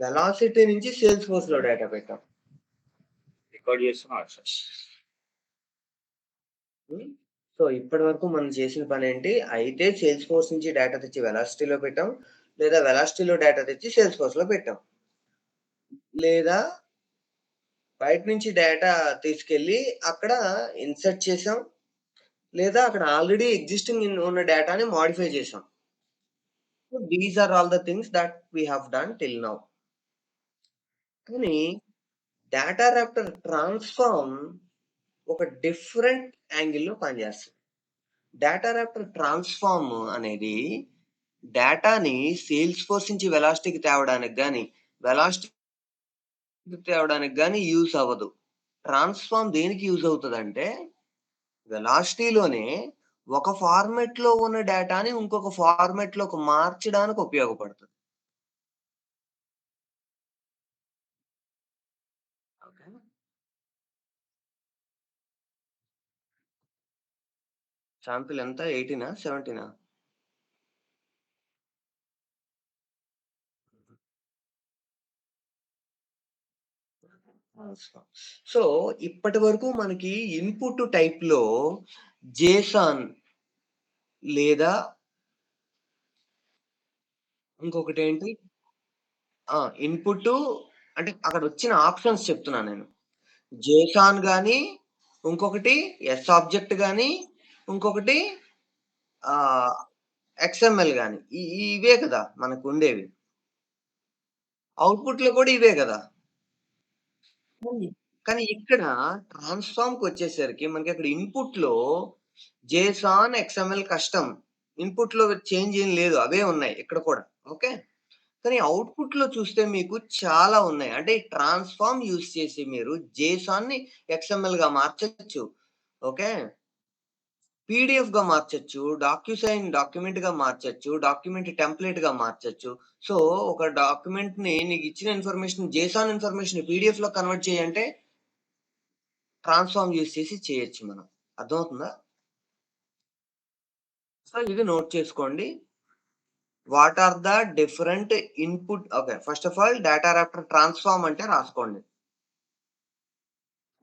Velocity నుంచి sales ఫోర్స్‌లో data పెట్టాం. Record చేస్తున్నాం సార్. సో, ఇప్పటి వరకు మనం చేసిన పనేంటి? అయితే సేల్స్ ఫోర్స్ నుంచి డేటా తెచ్చి వెలాసిటీలో పెట్టాం. లేదా వెలాసిటీలో డేటా తెచ్చి సేల్స్ ఫోర్స్‌లో పెట్టాం. లేదా బయట నుంచి డేటా తీసుకెళ్ళి అక్కడ ఇన్సర్ట్ చేసాం. లేదా అక్కడ ఆల్రెడీ ఎగ్జిస్టింగ్ ఉన్న డేటాని మోడిఫై చేసాం. So, these are all the things that we have done till now. కానీ డేటా రాప్టర్ ట్రాన్స్‌ఫార్మ్ ఒక డిఫరెంట్ యాంగిల్‌లో పనిచేస్తది. డేటా రాప్టర్ ట్రాన్స్‌ఫార్మ్ అనేది డేటాని సేల్స్ ఫోర్స్ నుంచి వెలాసిటీకి తేవడానికి గాని, వెలాసిటీకి తేవడానికి గాని యూజ్ అవ్వదు. ట్రాన్స్‌ఫార్మ్ దేనికి యూజ్ అవుతదంటే, వెలాసిటీలోనే ఒక ఫార్మాట్‌లో ఉన్న డేటాని ఇంకొక ఫార్మాట్‌లోకి మార్చడానికి ఉపయోగపడుతది. ఓకే. శాంపిల్ ఎంత 18 17 ట్రాన్స్‌ఫార్మ్. సో, ఇప్పటి వరకు మనకి ఇన్‌పుట్ టైప్‌లో జేసన్ లేదా ఇంకొకటేంటి ఇన్‌పుట్టు అంటే అక్కడొచ్చిన ఆప్షన్స్ చెప్తున్నా నేను. జేసాన్ గాని, ఇంకొకటి ఎస్ ఆబ్జెక్ట్ గాని, ఇంకొకటి ఆహ్, ఎక్స్ఎంఎల్ గాని. ఇవే కదా మనకుండేవి. అవుట్‌పుట్‌లో కూడా ఇవే గదా! హ్మ్. కానీ ఇక్కడ ట్రాన్స్‌ఫార్మ్‌కొచ్చేసరికి మనకక్కడ ఇన్‌పుట్‌లో జేసాన్, ఎక్స్ఎంఎల్ కస్టమ్. ఇన్‌పుట్‌లో చేంజ్ ఏం లేదు. అవే ఉన్నాయి ఇక్కడ కూడా. ఓకే. కానీ అవుట్‌పుట్‌లో చూస్తే మీకు చాలా ఉన్నాయి. అంటే ట్రాన్స్‌ఫార్మ్ యూజ్ చేసి మీరు జేసాన్‌ని ఎక్స్ఎంఎల్‌గా మార్చొచ్చు. ఓకే. పీడీఎఫ్‌గా మార్చొచ్చు. డాక్యుసైన్ డాక్యుమెంట్‌గా మార్చొచ్చు. డాక్యుమెంట్ టెంప్లేట్‌గా మార్చొచ్చు. సో, ఒక డాక్యుమెంట్‌ని నీకిచ్చిన ఇన్ఫర్మేషన్ జేసాన్ ఇన్ఫర్మేషన్‌ని పీడీఎఫ్‌లో కన్వర్ట్ చేయంటే ట్రాన్స్‌ఫార్మ్ యూజ్ చేసి చేయొచ్చు మనం. అర్థమవుతుందా? సో, ఇది నోట్ చేసుకోండి. What are the different input okay. First of all data raptor transform అంటే రాసుకోండి.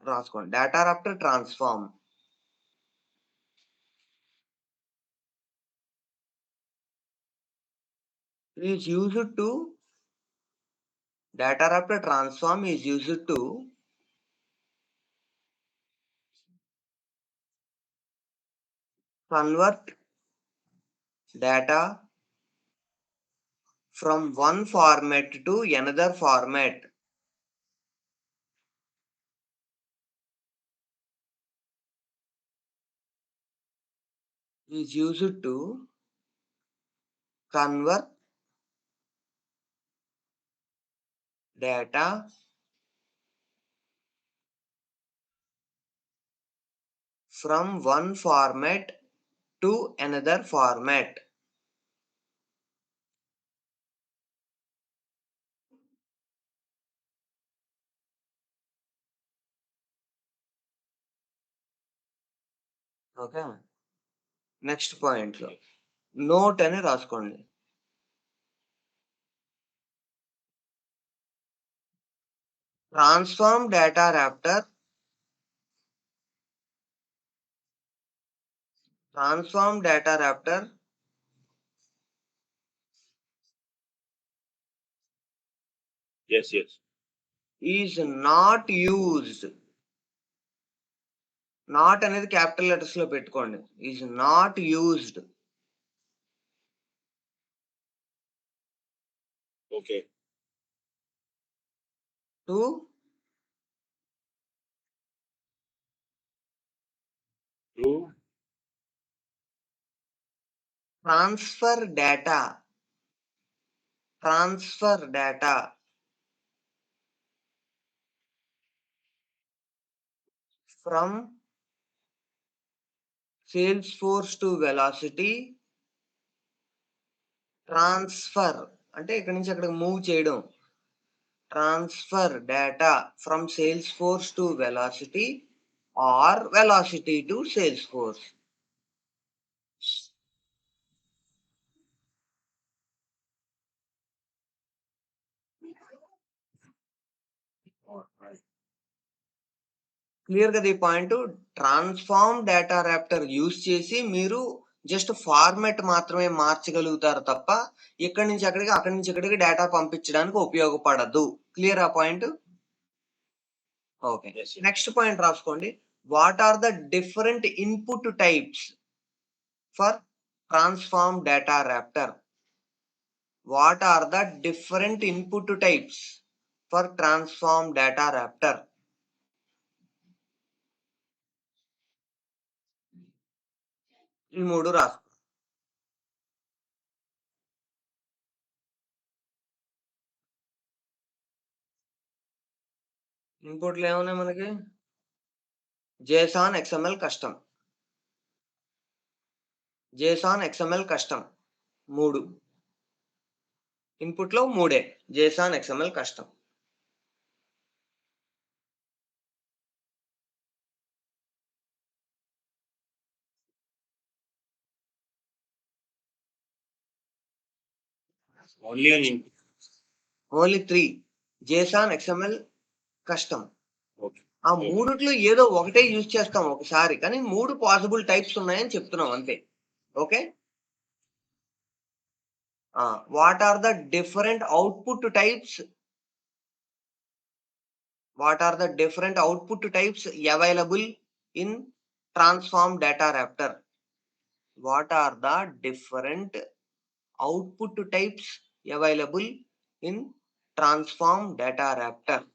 రాసుకోండి. Data raptor transform is used to data raptor transform is used to convert data from one format to another format. Is used to convert data from one format to another format. Okay. Next పాయింట్‌లో note అని రాసుకోండి. Transform data raptor transform data raptor yes. Yes. Is not used. Not అనేది capital లెటర్స్‌లో పెట్టుకోండి. Is not used okay. To true. transfer data transfer data from Salesforce to Velocity transfer అంటే ఇక్కడి నుంచి అక్కడికి మూవ్ చేయడం. Transfer data from Salesforce to Velocity or Velocity to Salesforce. Clear కదా ఈ point? Transform data raptor use చేసి మీరు just format మాత్రమే మార్చగలుగుతారు తప్ప, ఇక్కడి నుంచి అక్కడికి, అక్కడి నుంచి ఇక్కడికి డేటా పంపించడానికి ఉపయోగపడదు. క్లియర్ ఆ point? Okay. Yes, yes. Next point రాసుకోండి. What are the different input types for transform data raptor? What are the different input types for transform data raptor? ఈ 3 రాసుకో. ఇన్‌పుట్‌లు ఏమున్నాయి మనకి? JSON, XML, custom. JSON, XML, custom 3. ఇన్‌పుట్‌లో 3 JSON, XML, custom. Only only 3 JSON, XML, custom. okay. ఆ మూడిట్లో ఏదో ఒకటే యూజ్ చేస్తాం ఒకసారి. కానీ 3 పాసిబుల్ టైప్స్ ఉన్నాయని చెప్తున్నాం అంతే. Okay. What are the different output types? What are the different output types available in transform data raptor? What are the different output types available in transform data raptor?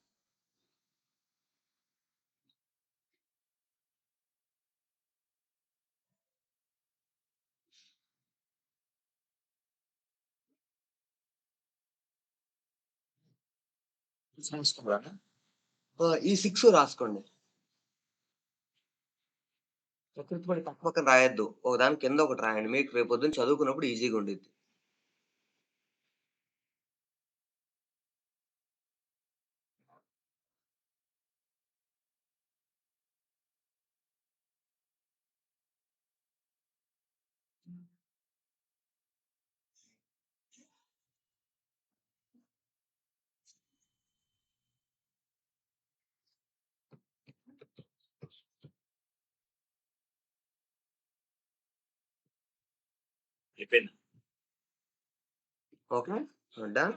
ఈ 6 రాసుకోండి. ప్రకృతి పడి పక్క పక్కన రాయొద్దు. ఒకదాని కింద ఒకటి రాయండి. మీకు రేపొద్దున చదువుకున్నప్పుడు ఈజీగా ఉండిద్ది. అయిపోయింది. ఓకే. డన్.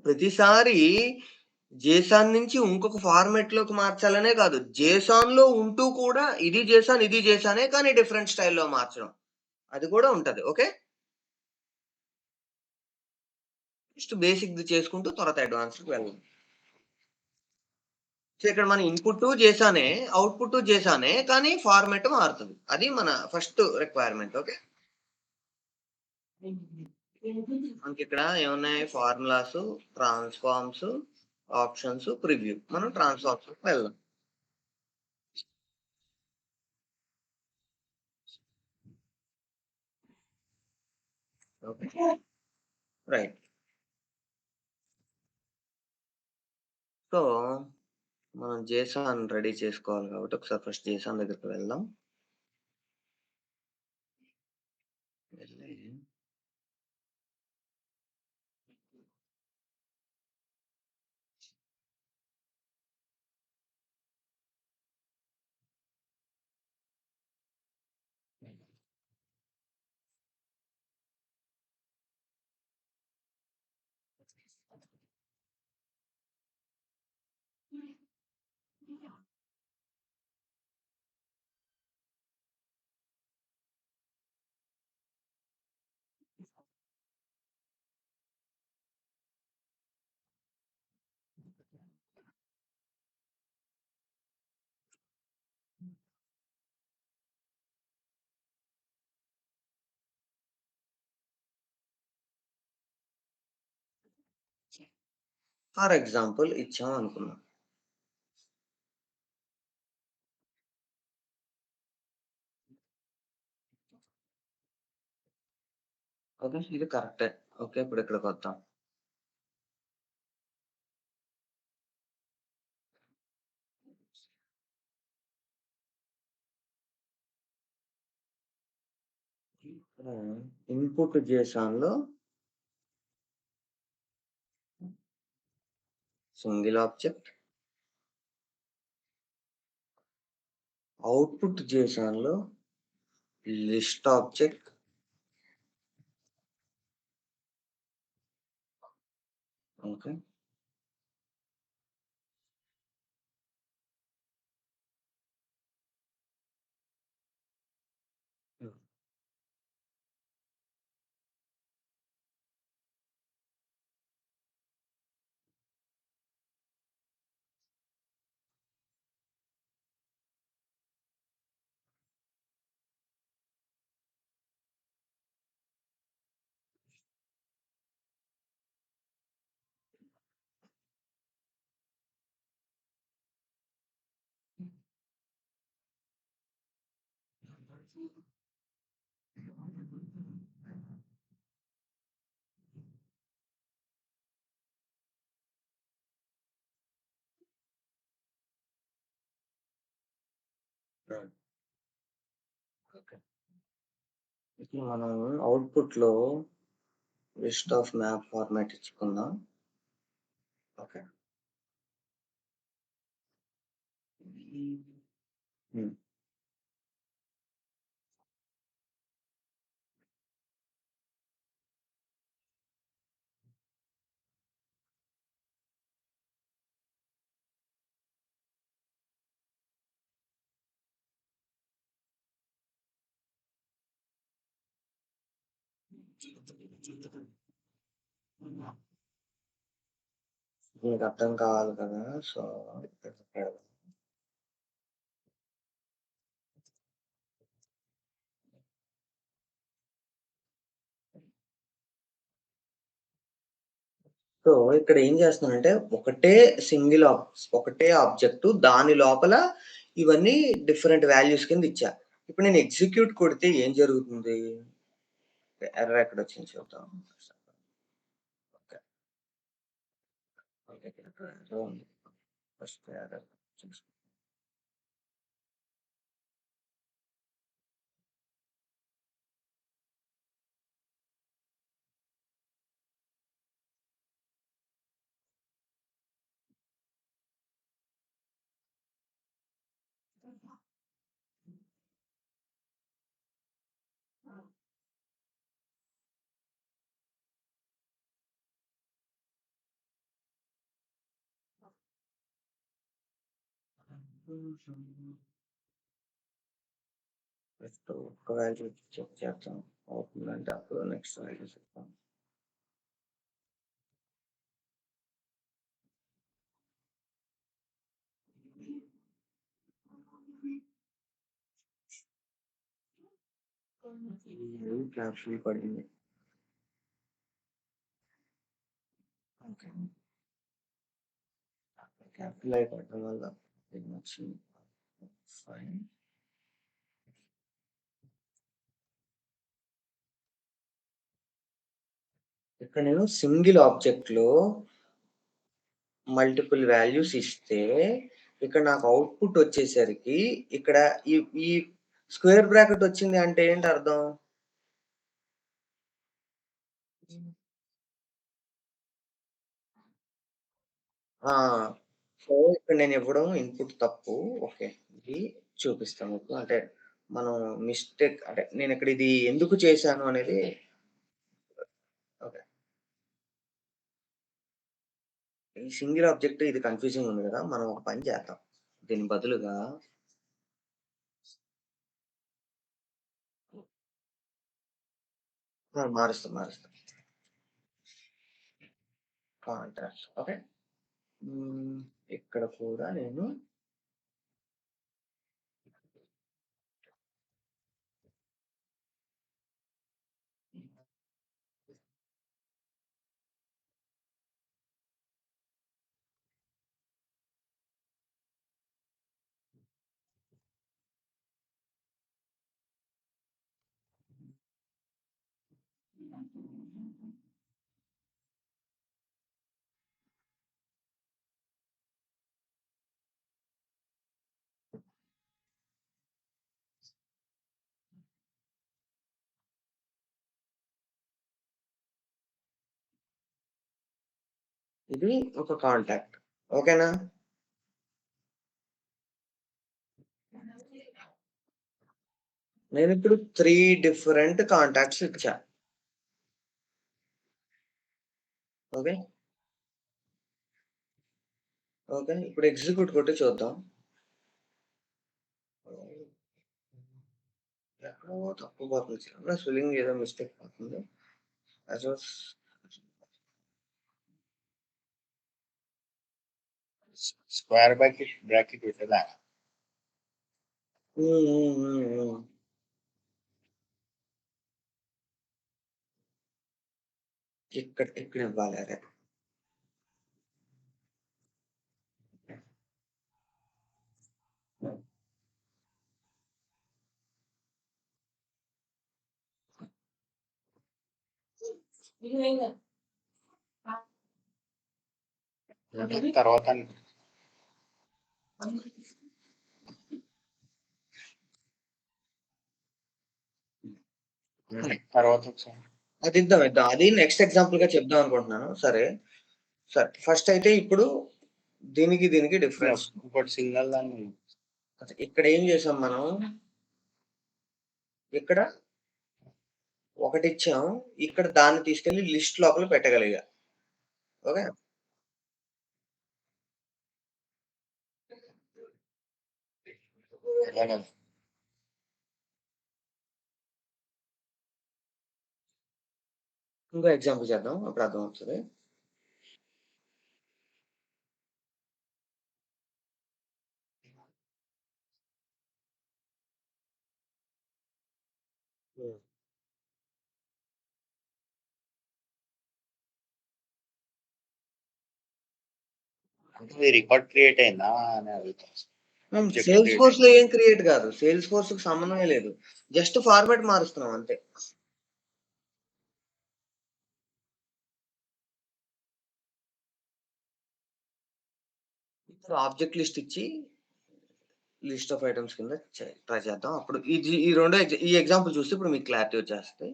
ప్రతిసారి జేసాన్ నుంచి ఇంకొక ఫార్మాట్‌లోకి మార్చాలనే కాదు. జేసాన్‌లో ఉంటూ కూడా ఇది జేసాన్, ఇది జేసానే కానీ డిఫరెంట్ స్టైల్‌లో మార్చడం. అది కూడా ఉంటది. ఓకే. ఫస్ట్ బేసిక్‌ది చేసుకుంటూ తర్వాత అడ్వాన్స్‌డ్‌కి వెళ్దాం. సో, ఇక్కడ మన ఇన్‌పుట్ జేసానే, అవుట్‌పుట్ జేసానే కానీ ఫార్మాట్ మారుతది. అది మన ఫస్ట్ రిక్వైర్మెంట్. ఓకే. మనకిక్కడ ఏమున్నాయి? Formulas, transforms, options, preview. మనం ట్రాన్స్‌ఫార్మ్స్‌లోకి వెళ్దాం. ఓకే. రైట్. సో, మనం జేసాన్ రెడీ చేసుకోవాలి కాబట్టి ఒకసారి ఫస్ట్ జేసాన్ దగ్గరికి వెళ్దాం. వెళ్ళి ఫర్ ఎగ్జాంపుల్ ఇచ్చాం అనుకుందాం. ఓకే. ఇది కరెక్టే. ఓకే. ఇప్పుడు ఇక్కడికొద్దాం. ఇన్పుట్ జేసాన్‌లో సింగిల్ ఆబ్జెక్ట్, అవుట్పుట్ జేసాన్‌లో list object, okay. Hmm. Hmm. Okay. ఇప్పుడు మనం అవుట్‌పుట్‌లో లిస్ట్ ఆఫ్ మ్యాప్ ఫార్మాట్ ఇచ్చుకుందాం. ఓకే. హ్మ్. మీకు అర్థం కావాలి కదా! సో, ఇక్కడ పెడదాం. సో, ఇక్కడ ఏం చేస్తున్నానంటే ఒకటే ఆబ్జెక్ట్ దాని లోపల ఇవన్నీ డిఫరెంట్ వాల్యూస్ కింద ఇచ్చా. ఇప్పుడు నేను ఎగ్జిక్యూట్ కొడితే ఏం జరుగుతుంది? ఎర్రర్ ఎక్కడొచ్చింది చూద్దాం. ఓకే. ఓకే. ఇక్కడ ఎర్రర్ ఉంది. ఫస్ట్ ఎర్రర్ చూస్ ఫస్ట్ ఒక్క వాల్యూ చెక్ చేద్దాం. అవుతుందంటే అప్పుడు నెక్స్ట్ వాల్యూ చెప్తాం. ఇది క్యాప్సూల్ పడింది. ఓకే. క్యాపిటల్ ఐ పడడం వల్ల ఇది వచ్చింది. ఫైన్. ఇక్కడ నేను సింగిల్ ఆబ్జెక్ట్‌లో మల్టిపుల్ వాల్యూస్ ఇస్తే, ఇక్కడ నాకు అవుట్‌పుట్ వచ్చేసరికి ఇక్కడ ఈ ఈ స్క్వేర్ బ్రాకెట్ వచ్చింది అంటే ఏంటి అర్థం? ఆ! సో, ఇక్కడ నేను ఇవ్వడం ఇన్‌పుట్ తప్పు. ఓకే. ఇది చూపిస్తాను మీకు. అంటే మనం మిస్టేక్ అంటే నేనిక్కడ ఇది ఎందుకు చేశాను అనేది ఓకే. ఈ సింగిల్ ఆబ్జెక్ట్ ఇది కన్‌ఫ్యూజింగ్ ఉంది గదా! మనం ఒక పని చేద్దాం. దీని బదులుగా మారుస్తా. Contrast okay. హ్మ్. ఇక్కడ కూడా నేను ఇది ఒక కాంటాక్ట్. ఓకేనా? నేనిప్పుడు 3 డిఫరెంట్ కాంటాక్ట్స్ ఇచ్చా. ఓకే. ఓకే. ఇప్పుడు ఎగ్జిక్యూట్ కొట్టి చూద్దాం. ఎక్కడో తప్పు పోతుంది. చిన్న స్పెల్లింగ్ ఏదో మిస్టేక్ అవుతుంది. అజోస్ స్క్వేర్ బ్రాకెట్ పెట్టేదా? హ్మ్. హ్మ్. హ్మ్. హ్మ్. ఇక్కడ ఇవ్వాలి అదే. తర్వాత తర్వాత ఒకసారి అది ఇద్దాం. అది నెక్స్ట్ ఎగ్జాంపుల్‌గా చెప్దాం అనుకుంటున్నాను. సరే. సరే. ఫస్ట్ అయితే ఇప్పుడు దీనికి డిఫరెన్స్. ఇంకోటి సింగల్ దాన్ని ఇక్కడ ఏం చేసాం మనం? ఇక్కడ ఒకటిచ్చాం. ఇక్కడ దాన్ని తీసుకెళ్ళి లిస్ట్ లోపల పెట్టగలిగా. ఓకే. ఎలాగ ఇంకో ఎగ్జాంపుల్ చేద్దాం. అప్పుడు అర్థమవుతది. హ్మ్. అంటే రికార్డ్ క్రియేట్ అయిందా అని అడుగుతాను. ఆబ్జెక్ట్ సేల్స్ క్రియేట్ ఫోర్స్‌లో అయింది. ఏం క్రియేట్ కాదు. సేల్స్ ఫోర్స్‌కి సంబంధమే లేదు. జస్ట్ ఫార్మాట్ మారుస్తున్నాం అంతే. ఇప్పుడు ఆబ్జెక్ట్ లిస్ట్ ఇచ్చి లిస్ట్ ఆఫ్ ఐటెమ్స్ కింద ట్రై చేద్దాం. అప్పుడు ఈ 2 ఈ ఎగ్జాంపుల్ చూస్తే ఇప్పుడు మీకు క్లారిటీ వచ్చేస్తది.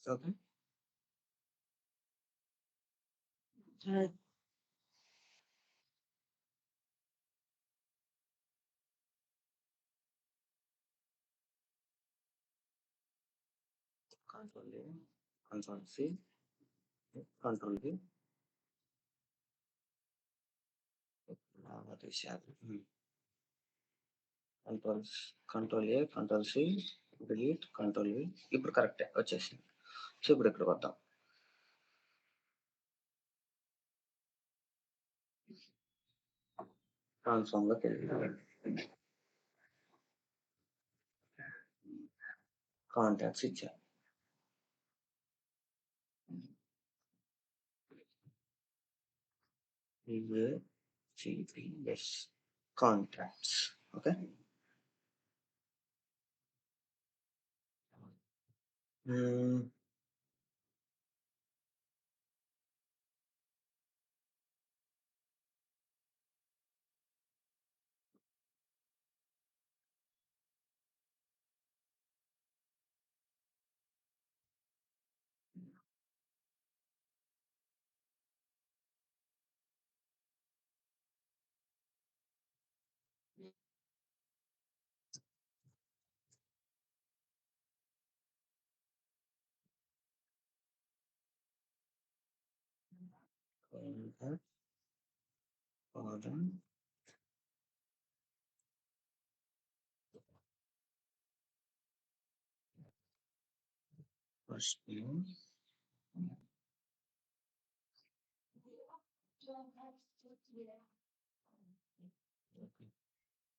Okay. Control C. Control V తీసేయాలి. Control control A control C delete control V ఇప్పుడు కరెక్టే వచ్చేసింది. సో ఇప్పుడు ఇక్కడికి వద్దాం. ట్రాన్స్ఫార్మ్ లోకి వెళ్ళి కాంటాక్ట్స్ ఇచ్చాను. GPS contacts. Okay. Hmm. Contact order first name.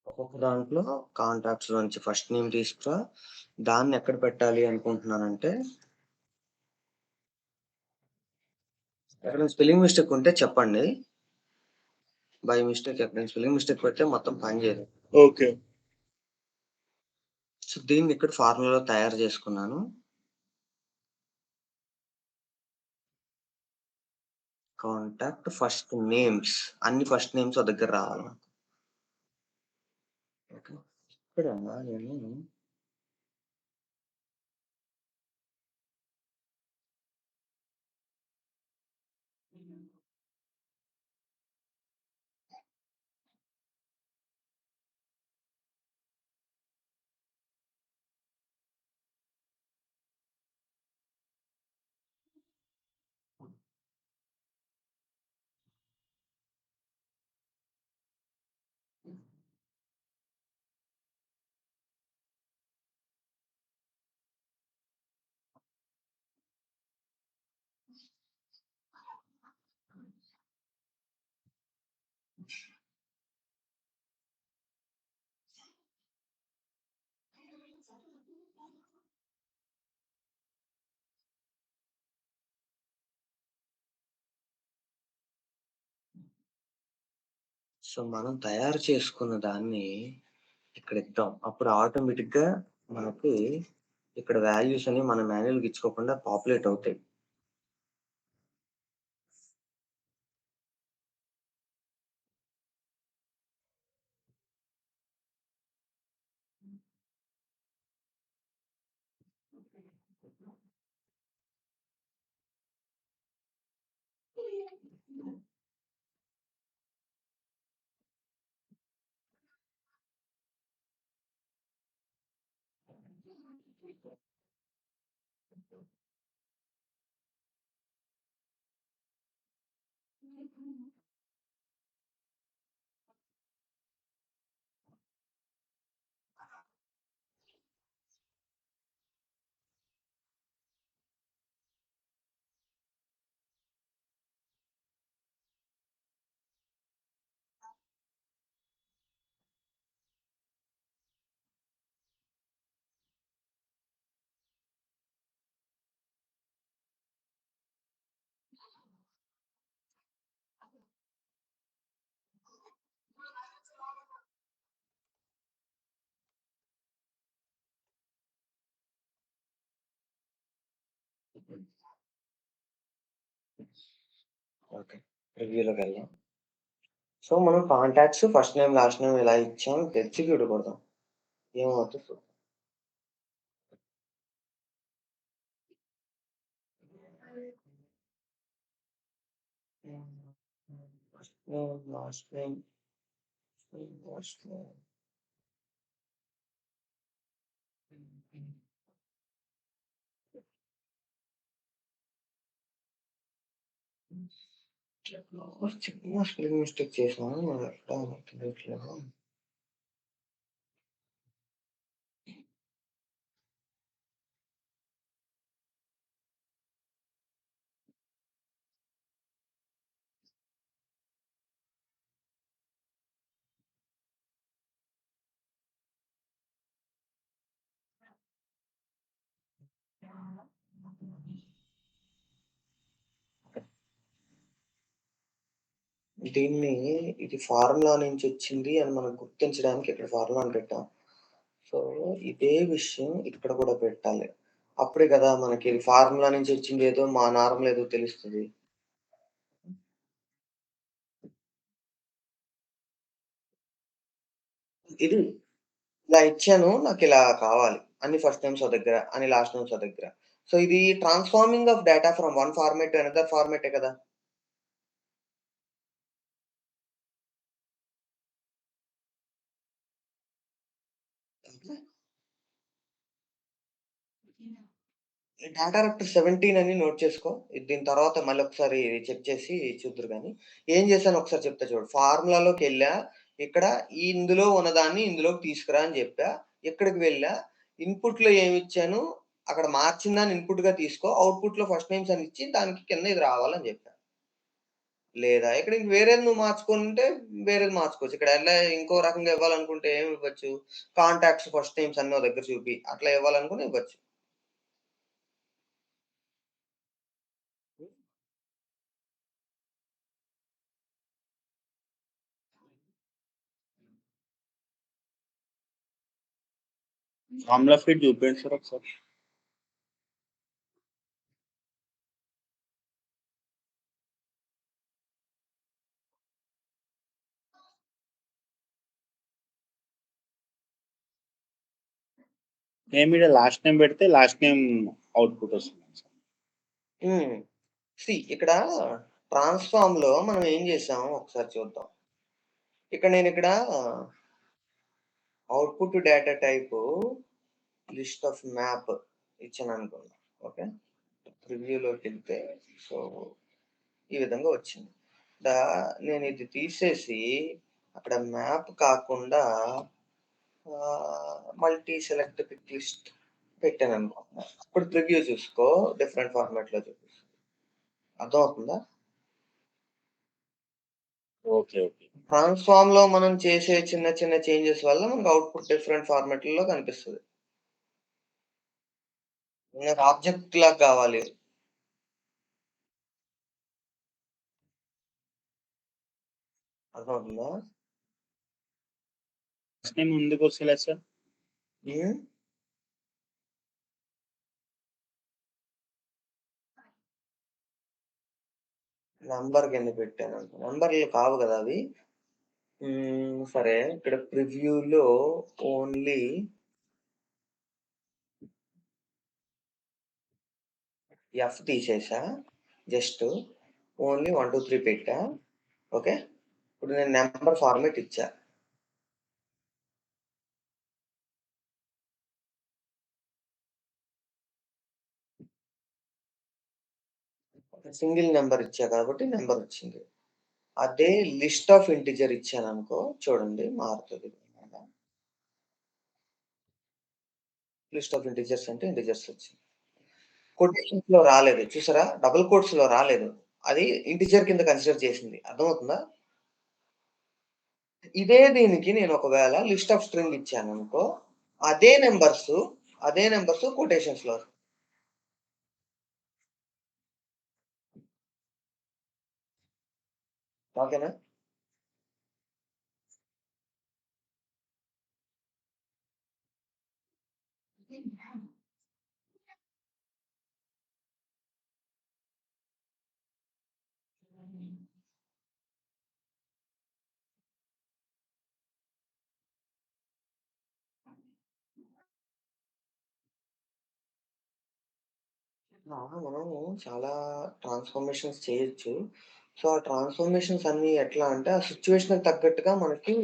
ఒక్కొక్క దాంట్లో కాంటాక్ట్స్ నుంచి ఫస్ట్ నేమ్ తీసుకురా. దాన్ని ఎక్కడ పెట్టాలి అనుకుంటున్నానంటే ఎక్కడైనా స్పెల్లింగ్ మిస్టేక్ ఉంటే చెప్పండి. బై మిస్టేక్ ఎక్కడైనా స్పెల్లింగ్ మిస్టేక్ పెడితే మొత్తం పని చేయదు. ఓకే. సో దీన్ని ఇక్కడ ఫార్ములాలో తయారు చేసుకున్నాను. కాంటాక్ట్ ఫస్ట్ నేమ్స్ అన్ని ఫస్ట్ నేమ్స్ దగ్గర రావాలి. ఓకే. ఇక్కడ నేను సో మనం తయారు చేసుకున్న దాన్ని ఇక్కడ ఇద్దాం. అప్పుడు ఆటోమేటిక్‌గా మనకి ఇక్కడ వాల్యూస్ అని మనం మాన్యుయల్‌గా ఇచ్చుకోకుండా పాపులేట్ అవుతాయి. ఓకే. రివ్యూలోకి వెళ్దాం. సో మనం contacts first name, last name ఇలా ఇచ్చాం. ఎగ్జిక్యూట్ కొడదాం. ఏమవుతుందో చూద్దాం. First name, last name, last name. చిన్న స్పెల్లింగ్ మిస్టేక్ చేశాను. అదెట్లా తెలియట్లేదు. దీన్ని ఇది ఫార్ములా నుంచొచ్చింది అని మనం గుర్తించడానికి ఇక్కడ ఫార్ములాని పెట్టాం. సో, ఇదే విషయం ఇక్కడ కూడా పెట్టాలి. అప్పుడే కదా మనకి ఫార్ములా నుంచి వచ్చిందేదో మా నార్మల్ ఏదో తెలుస్తది. ఇది ఇలా ఇచ్చాను. నాకిలా కావాలి. అన్ని ఫస్ట్ నేమ్స్ ఓ దగ్గర, అన్ని లాస్ట్ నేమ్స్ ఓ దగ్గర. సో, ఇది transforming of data from one format to another ఫార్మాటే కదా! డాటా రప్టర్ 17 అని నోట్ చేసుకో. దీని తర్వాత మళ్ళీ ఒకసారి చెక్ చేసి చూద్దురు గాని. ఏం చేశానో ఒకసారి చెప్తా చూడు. ఫార్ములాలోకెళ్ళా. ఇక్కడ ఇందులో ఉన్నదాన్ని ఇందులోకి తీసుకురా అని జెప్పా. ఇక్కడికి వెళ్ళా. ఇన్‌పుట్‌లో ఏమిచ్చాను, అక్కడ మార్చిన దాన్ని ఇన్‌పుట్‌గా తీసుకో. అవుట్‌పుట్‌లో ఫస్ట్ నేమ్స్ అని ఇచ్చి దానికి కింద ఇది రావాలని జెప్పా. లేదా ఇక్కడ ఇంక వేరేది నువ్వు మార్చుకోనుంటే వేరేది మార్చుకోవచ్చు. ఇక్కడ ఎలా ఇంకో రకంగా ఇవ్వాలనుకుంటే ఏమి ఇవ్వచ్చు? కాంటాక్ట్స్ ఫస్ట్ నేమ్స్ అన్ని ఓ దగ్గర చూపి. అట్లా ఇవ్వాలనుకుని ఇవ్వచ్చు. ఫార్ములా ఫిట్ చూపించండి సార్ ఒకసారి. మేము ఈడ లాస్ట్ నేమ్ పెడితే లాస్ట్ నేమ్ అవుట్‌పుట్ వస్తుంది సార్. హ్మ్. ఇక్కడ ట్రాన్స్‌ఫార్మ్‌లో మనం ఏం చేసాం ఒకసారి చూద్దాం. నేనిక్కడ output data type list of map ఇచ్చాననుకుందాం. ఓకే. ప్రివ్యూలోకెళ్తే సో, ఈ విధంగా వచ్చింది. దా నేనిది తీసేసి అక్కడ మ్యాప్ కాకుండా మల్టీ సెలెక్ట్ పిక్ లిస్ట్ పెట్టాననుకో. ఇప్పుడు ప్రివ్యూ చూసుకో డిఫరెంట్ ఫార్మాట్‌లో చూపిస్తుంది. అర్థమవుతుందా? ఓకే. ఓకే. ట్రాన్స్‌ఫార్మ్‌లో మనం చేసే చిన్న చిన్న చేంజెస్ వల్ల మనకు అవుట్‌పుట్ డిఫరెంట్ ఫార్మాట్‌లలో కనిపిస్తది. నాకు ఆబ్జెక్ట్ లాగా కావాలి. అర్థమవుతుందా? ఫస్ట్ నేమ్ ఎందుకొస్తలేదు సార్? హ్మ్. నంబర్ కింద పెట్టాను. నంబర్‌లు కావు కదా అవి. సరే. ఇక్కడ ప్రివ్యూలో ఓన్లీ ఎఫ్ తీసేసా. జస్ట్ ఓన్లీ 1, 2, 3 పెట్టా. ఓకే. ఇప్పుడు నేను నంబర్ ఫార్మాట్ ఇచ్చా. సింగిల్ నంబర్ ఇచ్చా కాబట్టి నంబర్ వచ్చింది. అదే లిస్ట్ ఆఫ్ ఇంటిజర్ ఇచ్చాననుకో చూడండి మారుతది. లిస్ట్ ఆఫ్ ఇంటిజర్స్ అంటే ఇంటిజర్స్ వచ్చింది. కొటేషన్స్‌లో రాలేదు. చూసారా? డబుల్ కోట్స్‌లో రాలేదు. అది ఇంటిజర్ కింద కన్సిడర్ చేసింది. అర్థమవుతుందా? ఇదే దీనికి నేను ఒకవేళ లిస్ట్ ఆఫ్ స్ట్రింగ్ ఇచ్చాననుకో, అదే నంబర్స్, అదే నంబర్స్ కొటేషన్స్‌లో ఓకేనా? మనము చాలా ట్రాన్స్‌ఫర్మేషన్స్ చేయొచ్చు. సో, ఆ ట్రాన్స్‌ఫర్మేషన్స్ అన్నీ ఎట్లా అంటే, ఆ సిట్యుయేషన్‌కి తగ్గట్టుగా మనకి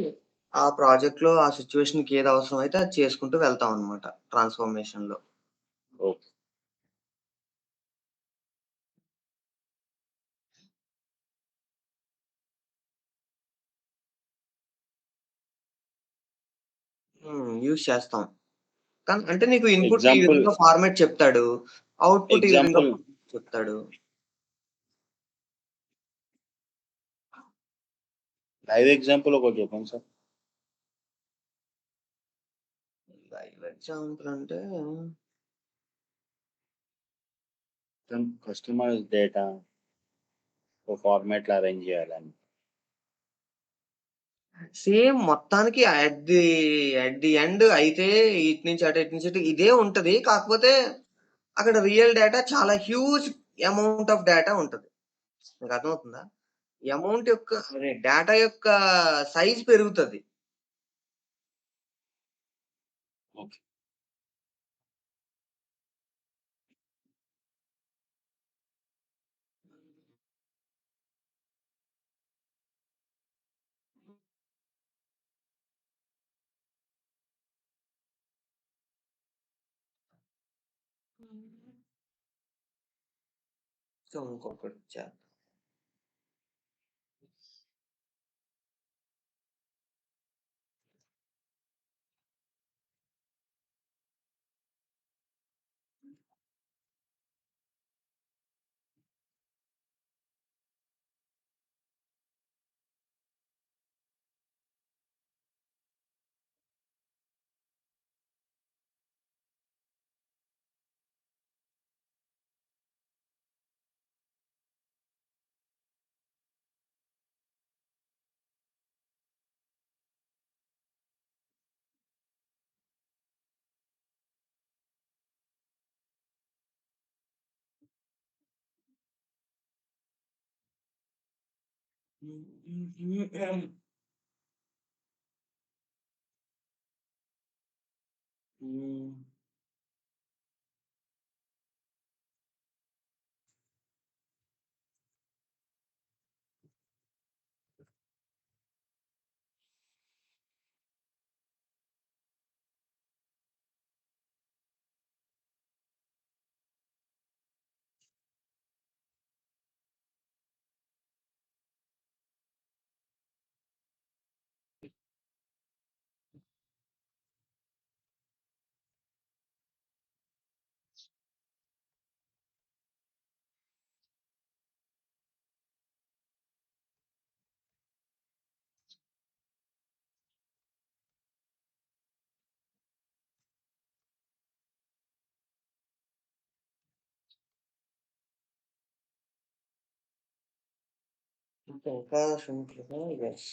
ఆ ప్రాజెక్ట్‌లో ఆ సిట్యుయేషన్‌కి ఏది అవసరమైతే అది చేసుకుంటూ వెళ్తామనమాట ట్రాన్స్‌ఫర్మేషన్‌లో. ఓకే. యూజ్ చేస్తాం. అంటే నీకు ఇన్‌పుట్ ఈ ఎగ్జాంపుల్ విధంగా ఫార్మాట్ చెప్తాడు. అవుట్‌పుట్ ఈ విధంగా ఎగ్జాంపుల్ చెప్తాడు. లైవ్ ఎగ్జాంపుల్ ఒకటి చెప్పండి సార్. లైవ్ ఎగ్జాంపుల్ అంటే కస్టమర్స్ డేటా ఒక ఫార్మాట్‌లో అరేంజ్ చేయాలని. సేమ్ మొత్తానికి అట్ ది ఎండ్ అయితే ఇటు నుంచి అటు, ఇటు నుంచి ఇటు ఇదే ఉంటది. కాకపోతే అక్కడ రియల్ డేటా చాలా హ్యూజ్ అమౌంట్ ఆఫ్ డేటా ఉంటది. మీకు అర్థమవుతుందా? అమౌంట్ యొక్క అదే డేటా యొక్క సైజ్ పెరుగుతది. ఓకే. సో, ఇంకొకటి చేద్దాం. హ్మ్. ఇంకా సింపుల్‌గా యెస్.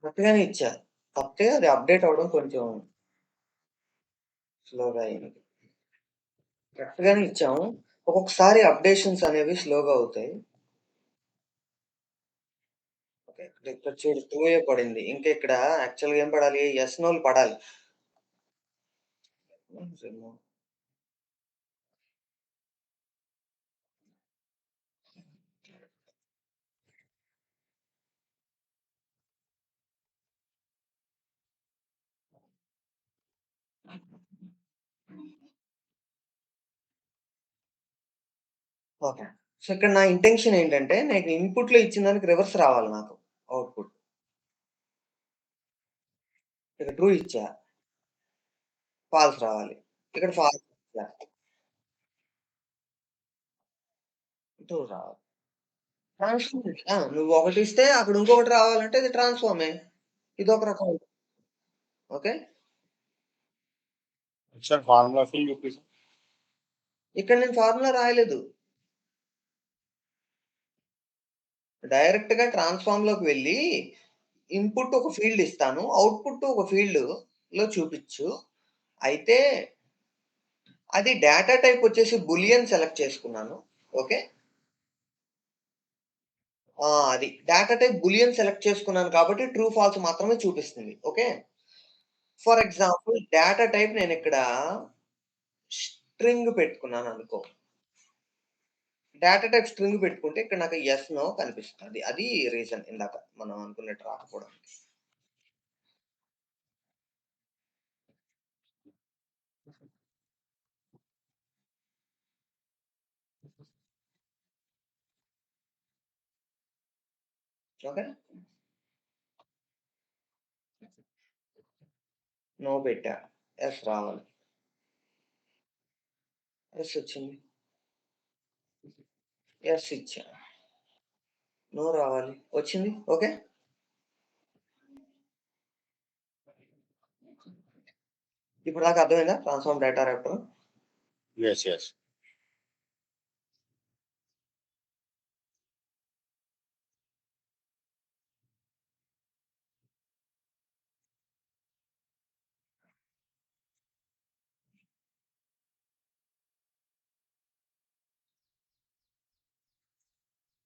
కరెక్ట్‌గానే ఇచ్చా. కాకపోతే అది అప్‌డేట్ అవ్వడం కొంచెం స్లోగా అయింది. కరెక్ట్‌గానే ఇచ్చాము. ఒక్కొక్కసారి అప్‌డేషన్స్ అనేవి స్లోగా అవుతాయి. ఓకే. ఇక్కడ చూడు 2 పడింది. ఇంకా ఇక్కడ యాక్చువల్‌గా ఏం పడాలి? యెస్, నోలు పడాలి. ఓకే. సో, ఇక్కడ నా ఇంటెన్షన్ ఏంటంటే, నాకు ఇన్‌పుట్‌లో ఇచ్చిన దానికి రివర్స్ రావాలి నాకు ఔట్‌పుట్. ఇక్కడ ట్రూ ఇచ్చా, ఫాల్స్ రావాలి. ఇక్కడ ఫాల్స్ ఇచ్చా, ట్రూ రావాలి. ట్రాన్స్‌ఫార్మ్ ఆ! నువ్వు ఒకటిస్తే అక్కడ ఇంకొకటి రావాలంటే ఇది ట్రాన్స్‌ఫార్మే. ఇదొక రకం. ఓకే. ఒకసారి ఫార్ములా ఫిల్ చూపిస్తా. ఇక్కడ నేను ఫార్ములా రాయలేదు. డైరెక్ట్‌గా ట్రాన్స్‌ఫార్మ్‌లోకి వెళ్లి ఇన్‌పుట్ ఒక ఫీల్డ్ ఇస్తాను. ఔట్‌పుట్ ఒక ఫీల్డ్‌లో చూపిచ్చు. అయితే అది డేటా టైప్ వచ్చేసి బూలియన్ సెలెక్ట్ చేసుకున్నాను. ఓకే. అది డేటా టైప్ బూలియన్ సెలెక్ట్ చేసుకున్నాను కాబట్టి ట్రూ, ఫాల్స్ మాత్రమే చూపిస్తుంది. Okay. For example data type నేనిక్కడ స్ట్రింగ్ పెట్టుకున్నాననుకో. డేటా టైప్ స్ట్రింగ్ పెట్టుకుంటే ఇక్కడ నాకు యెస్, నో కనిపిస్తది. అది రీజన్ ఇందాక మనం అనుకున్నట్టు రాకపోవడానికి. ఓకే. నో పెట్టా. యెస్ రావాలి. యెస్ వచ్చింది. యెస్ ఇచ్చా. నో రావాలి. వచ్చింది. ఓకే. ఇప్పటిదాకా అర్థమైందా? Transform data raptor. Yes. Yes.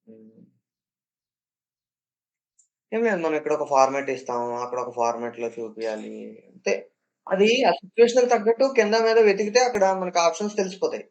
Hmm. ఏం లేదు. మనం ఇక్కడ ఒక ఫార్మాట్ ఇస్తాము. అక్కడ ఒక ఫార్మాట్‌లో చూపియాలి. అంతే. అది ఆ సిట్యుయేషన్‌కి తగ్గట్టు కింద మీద వెతికితే అక్కడ మనకు ఆప్షన్స్ తెలిసిపోతాయి.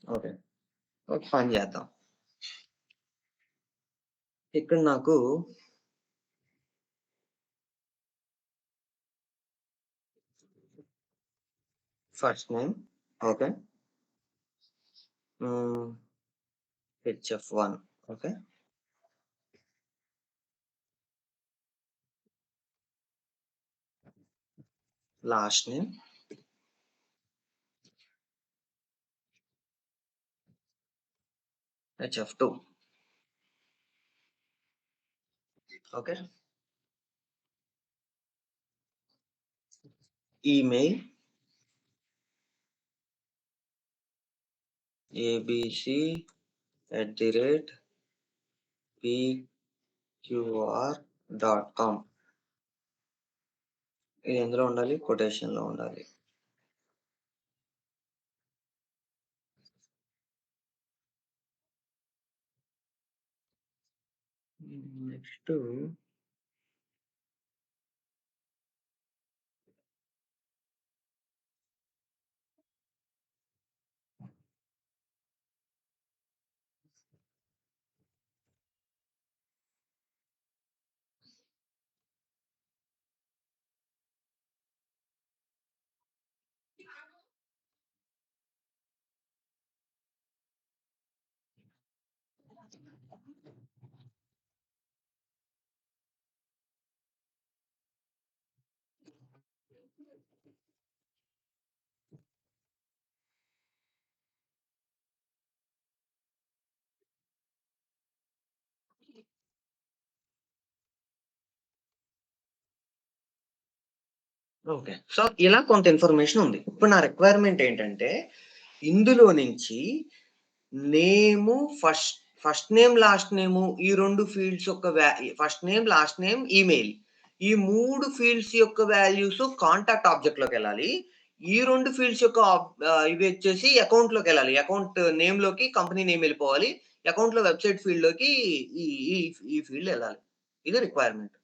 ఓకే. ఒక పని చేద్దాం. ఇక్కడ నాకు first name okay. Hmm. HF one okay. Last name HF two okay. Email abc@pqr.com. ఇది ఎందులో ఉండాలి? కొటేషన్‌లో ఉండాలి. Next okay. సో, ఇలా కొంత ఇన్ఫర్మేషన్ ఉంది. ఇప్పుడు నా రిక్వైర్‌మెంట్ ఏంటంటే, ఇందులో నుంచి నేము ఫస్ట్ నేమ్, లాస్ట్ నేము ఈ 2 ఫీల్డ్స్ యొక్క first name, last name, email. ఈ 3 ఫీల్డ్స్ యొక్క వాల్యూస్ కాంటాక్ట్ ఆబ్జెక్ట్‌లోకెళ్ళాలి. ఈ 2 ఫీల్డ్స్ యొక్క ఇవి వచ్చేసి అకౌంట్‌లోకెళ్ళాలి. అకౌంట్ నేమ్‌లోకి కంపెనీ నేమ్ ఎళ్ళిపోవాలి. అకౌంట్‌లో వెబ్‌సైట్ ఫీల్డ్‌లోకి ఈ ఈ ఈ ఫీల్డ్ ఎళ్ళాలి. ఇది రిక్వైర్మెంట్.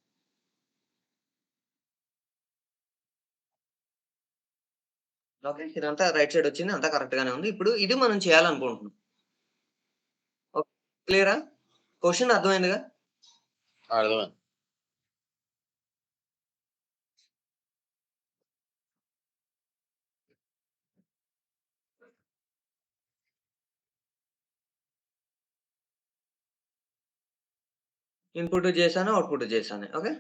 ఓకే. ఇదంతా రైట్ సైడ్ వచ్చింది. అంతా కరెక్ట్ గానే ఉంది. ఇప్పుడు ఇది మనం చేయాలనుకుంటున్నాం. ఓకే. క్లియరా? క్వెషన్ అర్థమైందిగా? అర్థమైంది. ఇన్‌పుట్ చేశాను, ఔట్‌పుట్ చేశాను. ఓకే.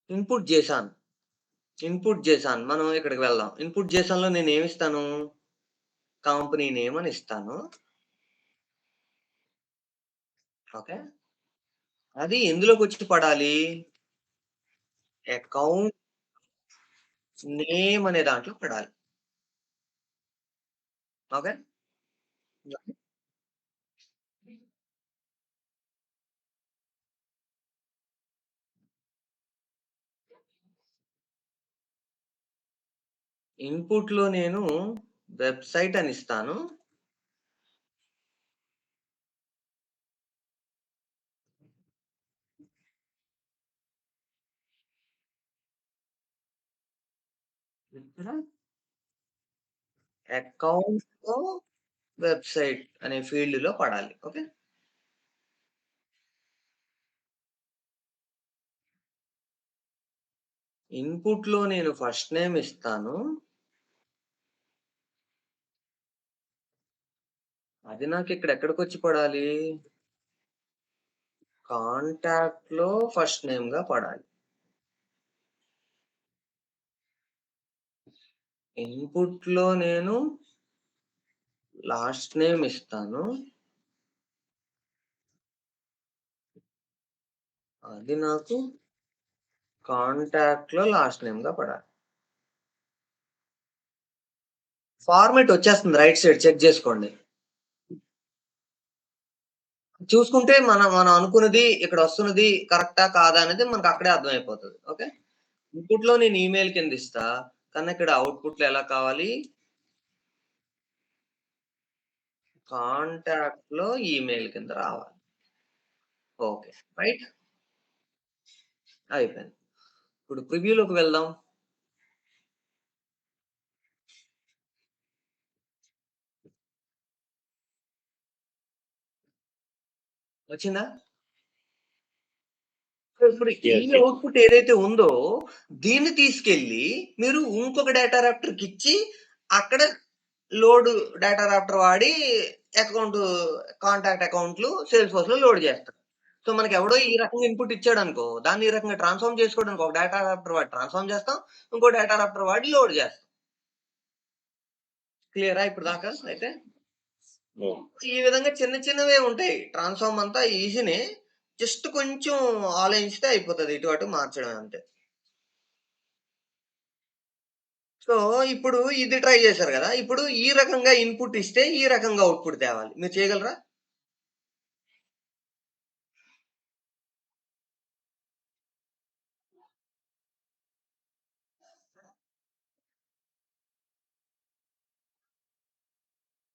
ఇన్‌పుట్ చేశాను. ఇన్‌పుట్ చేశాను. మనం ఇక్కడికి వెళ్దాం. ఇన్‌పుట్ చేశాన్‌లో నేనేమిస్తాను? కంపెనీ నేమ్ అని ఇస్తాను. ఓకే. అది ఎందులోకొచ్చి పడాలి? అకౌంట్ నేమ్ అనే దాంట్లో పడాలి. ఓకే. ఇన్‌పుట్‌లో నేను వెబ్‌సైట్ అని ఇస్తాను. ఇక్కడ అకౌంట్‌లో వెబ్‌సైట్ అనే ఫీల్డ్‌లో పడాలి. ఓకే. ఇన్‌పుట్‌లో నేను ఫస్ట్ నేమ్ ఇస్తాను. అది నాకిక్కడ ఎక్కడికొచ్చి పడాలి? కాంటాక్ట్‌లో ఫస్ట్ నేమ్‌గా పడాలి. ఇన్‌పుట్‌లో నేను లాస్ట్ నేమ్ ఇస్తాను. అది నాకు కాంటాక్ట్‌లో లాస్ట్ నేమ్‌గా పడాలి. ఫార్మాట్ వచ్చేస్తుంది రైట్ సైడ్ చెక్ జేసుకోండి. చూసుకుంటే మనం అనుకున్నది, ఇక్కడ వస్తున్నది కరెక్టా? కాదా? అనేది మనకు అక్కడే అర్థమైపోతది. ఓకే. ఇన్‌పుట్‌లో నేను ఈమెయిల్ కింద ఇస్తా. కానీ ఇక్కడ ఔట్‌పుట్‌లో ఎలా కావాలి? కాంటాక్ట్‌లో ఈమెయిల్ కింద రావాలి. ఓకే. రైట్. అయిపోయింది. ఇప్పుడు ప్రివ్యూలోకి వెళ్దాం. వచ్చిందా? సో, ఇప్పుడు ఈ యెస్. యెస్. ఔట్‌పుట్ ఏదైతే ఉందో, దీన్ని తీసుకెళ్ళి మీరు ఇంకొక డేటా రాప్టర్‌కిచ్చి, అక్కడ లోడ్ డేటా రాప్టర్ వాడి అకౌంట్ కాంటాక్ట్ అకౌంట్‌లు సేల్స్‌ఫోర్స్‌లో లోడ్ జేస్తారు. సో, మనకెవడో ఈ రకంగా ఇన్‌పుట్ ఇచ్చాడనుకో, దాన్ని ఈ రకంగా ట్రాన్స్‌ఫార్మ్ చేసుకోవడానికి ఒక డేటా రాప్టర్ వాడి ట్రాన్స్‌ఫార్మ్ చేస్తాం. ఇంకో డేటా రాప్టర్ వాడి లోడ్ జేస్తాం. క్లియరా ఇప్పటిదాకా అయితే? ఓహ్! ఈ విధంగా చిన్న చిన్నవే ఉంటాయి. ట్రాన్స్‌ఫార్మ్ అంతా ఈజీనే. జస్ట్ కొంచెం ఆలోచించితే అయిపోతది. ఇటు అటు మార్చడమే అంతే. సో, ఇప్పుడు ఇది ట్రై చేశారు గదా! ఇప్పుడు ఈ రకంగా ఇన్‌పుట్ ఇస్తే, ఈ రకంగా ఔట్‌పుట్ తేవాలి. మీరు చేయగలరా?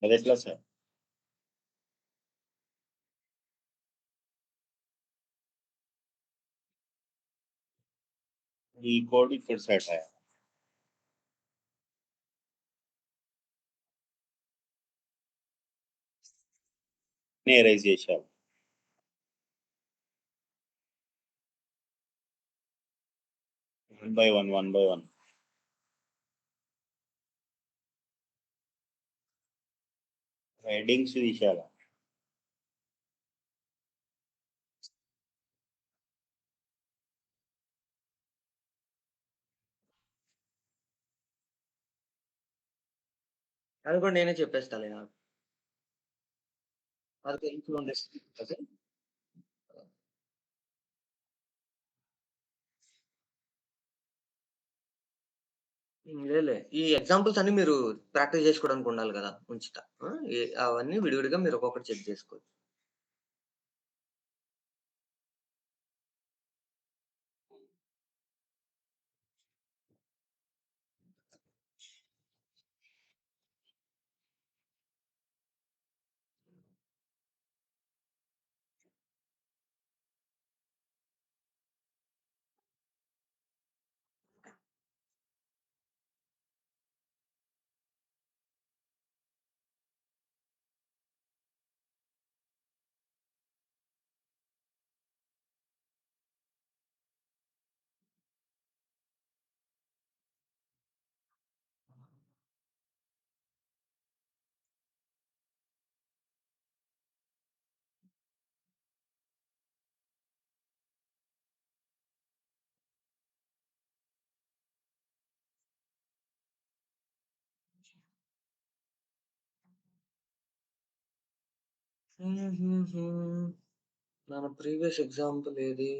అదెట్లా సార్? ఈ కోడ్ ఇక్కడ సెట్ అయ్యా. ఎరేజ్ చేశారు. One by one, one by one. Headings తీసేయాల. అది కూడా నేనే చెప్పేస్తాలే నాకు. అది కొంచెం ఉండేసి ఓకే. లేదులే. ఈ ఎగ్జాంపుల్స్ అన్నీ మీరు ప్రాక్టీస్ జేసుకోవడానికి ఉండాలి గదా! ఉంచుతా. ఆ! అవన్నీ విడివిడిగా మీరు ఒక్కొక్కటి చెక్ జేసుకోవచ్చు. హుహుహు. మన ప్రీవియస్ ఎగ్జాంపుల్ ఏది?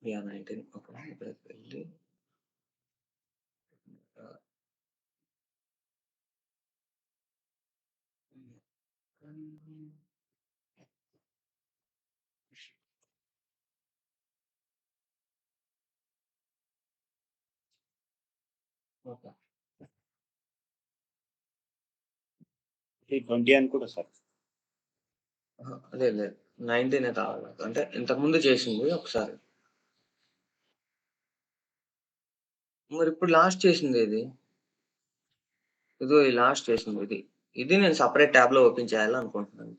యాహ్! 19 ఓకే. ఇక్కడికి వెళ్ళి ఆహ్, హ్మ్. ఓకే. ఈ 20 అని కూడా సార్. అహా! లేదు లేదు. 19 కావాలి నాకు. అంటే ఇంతకుముందు చేసింది ఒకసారి. మరిప్పుడు లాస్ట్ చేసిందేది? ఇదిగో ఈ లాస్ట్ చేసింది ఇది. ఇది నేను సెపరేట్ ట్యాబ్‌లో ఓపెన్ చేయాలనుకుంటున్నాను.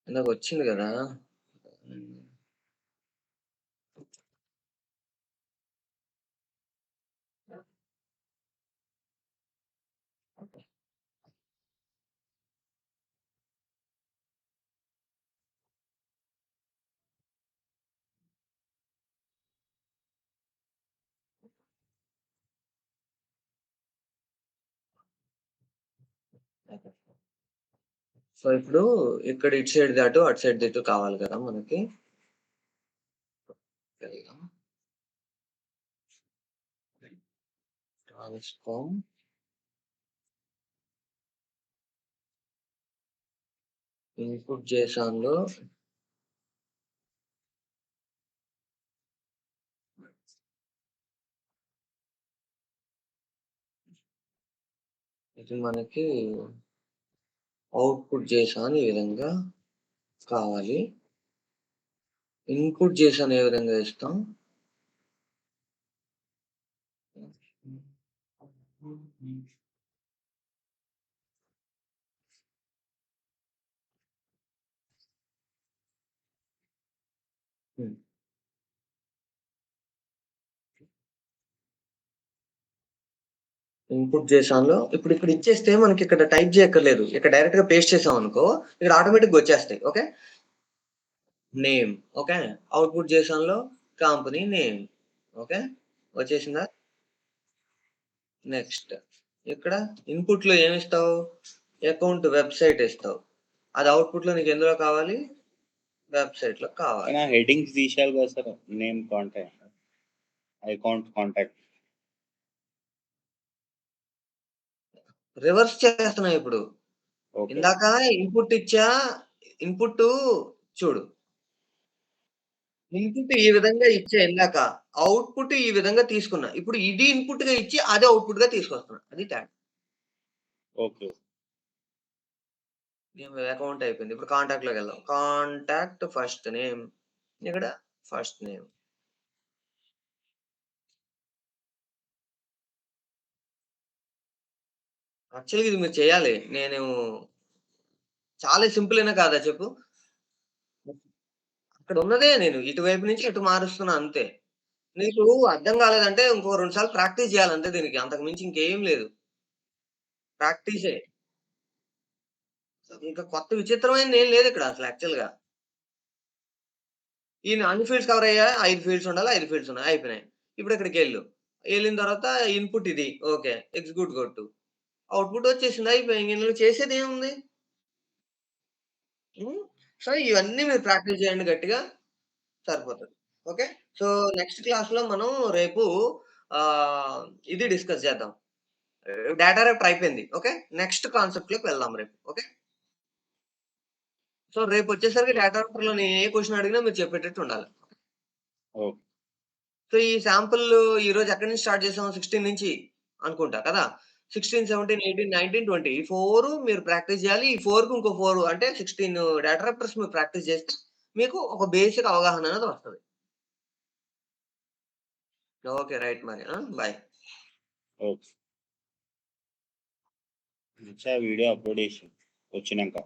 ఇందాకొచ్చింది గదా! హ్మ్. ఓకే. సో, ఇప్పుడు ఇక్కడ ఇటు సైడ్‌ది అటు, అటు సైడ్‌ది ఇటు కావాలి గదా! మనకి. వెళ్దాం. ట్రాన్స్‌ఫార్మ్ ఇన్‌పుట్ జేసాన్‌లో ఇది మనకి ఔట్‌పుట్ జేసాన్ ఈ విధంగా కావాలి. ఇన్‌పుట్ జేసాన్ ఏ విధంగా ఇస్తాం? హ్మ్. ఇన్‌పుట్ జేసాన్‌లో ఇప్పుడు ఇక్కడ ఇచ్చేస్తే మనకిక్కడ టైప్ జేయక్కర్లేదు. ఇక్కడ డైరెక్ట్‌గా పేస్ట్ చేసామనుకో, ఇక్కడ ఆటోమేటిక్‌గా వచ్చేస్తాయి. ఓకే. Name okay. ఔట్‌పుట్ జేసాన్‌లో కంపెనీ నేమ్ ఓకే. వచ్చేసిందా? నెక్స్ట్. ఇక్కడ ఇన్‌పుట్‌లో ఏమిస్తావు? అకౌంట్ వెబ్‌సైట్ ఇస్తావు. అది ఔట్‌పుట్‌లో నీకెందులో కావాలి? వెబ్‌సైట్‌లో కానీ కావాలి. ఆ హెడ్డింగ్స్ తీసేయాలి కదా sir. Name contact, account contact. Reverse చేస్తున్నా ఇప్పుడు. ఓకే. ఇందాక ఇన్‌పుట్ ఇచ్చా, ఇన్‌పుట్టు చూడు. ఇన్‌పుట్ ఈ విధంగా ఇచ్చా ఇందాక. ఔట్‌పుట్ ఈ విధంగా తీసుకున్నా. ఇప్పుడు ఇది ఇన్‌పుట్‌గా ఇచ్చి అదే ఔట్‌పుట్‌గా తీసుకొస్తున్నా. అది తేడా. ఓకే. నేమ్ అకౌంట్ అయిపోయింది. ఇప్పుడు కాంటాక్ట్‌లోకెళ్దాం. Contact first name. ఇక్కడ ఫస్ట్ నేమ్. యాక్చువల్‌గా ఇది మీరు చేయాలి. నేను చాలా సింపుల్ అయినా కాదా చెప్పు? అక్కడ ఉన్నదే నేను ఇటువైపు నుంచి ఇటు మారుస్తున్నా అంతే. నీకు అర్థం కాలేదంటే ఇంకో 2 సార్లు ప్రాక్టీస్ చేయాలి అంతే దీనికి. అంతకు మించి ఇంకేం లేదు. ప్రాక్టీసే. ఇంకా కొత్త విచిత్రమైనదేం లేదిక్కడ అసలు యాక్చువల్‌గా. అన్ని ఫీల్డ్స్ కవర్ అయ్యాయా? 5 ఫీల్డ్స్ ఉండాలి. 5 ఫీల్డ్స్ ఉన్నాయి. అయిపోయినాయి. ఇప్పుడు ఇక్కడికెళ్ళు. ఎళ్ళిన తర్వాత ఇన్‌పుట్ ఇది. ఓకే. ఎగ్జిక్యూట్ కొట్టు. ఔట్‌పుట్ వచ్చేసింది. అయిపోయింది. ఇందులో చేసేదేముంది? సో, ఇవన్నీ మీరు ప్రాక్టీస్ చేయండి గట్టిగా సరిపోతది. ఓకే. సో, నెక్స్ట్ క్లాస్‌లో మనం రేపు ఆహ్, ఇది డిస్కస్ చేద్దాం. డేటా రేపర్ అయిపోయింది. ఓకే. నెక్స్ట్ కాన్సెప్ట్‌లోకి వెళ్దాం రేపు. ఓకే. సో, రేపొచ్చేసరికి ఓకే. డేటా రేపర్‌లో నేను ఏ క్వెషన్ అడిగినా మీరు చెప్పేటట్టు ఉండాలి. ఓకే. సో, ఈ శాంపుల్ ఈరోజు ఎక్కడి నుంచి స్టార్ట్ చేసాం? 16 నుంచి అనుకుంటా కదా! 16, 17, 18, 19, 20 ఈ 4 మీరు ప్రాక్టీస్ చేయాలి. ఈ 4కి ఇంకో 4 అంటే 16 డేటా రేపర్స్ మీరు ప్రాక్టీస్ చేస్తే మీకు ఒక బేసిక్ అవగాహన అనేది వస్తది. ఓకే. రైట్ మరి. బాయ్. ఓకే. వీడియో అప్‌లోడ్ చేసి వచ్చినంక.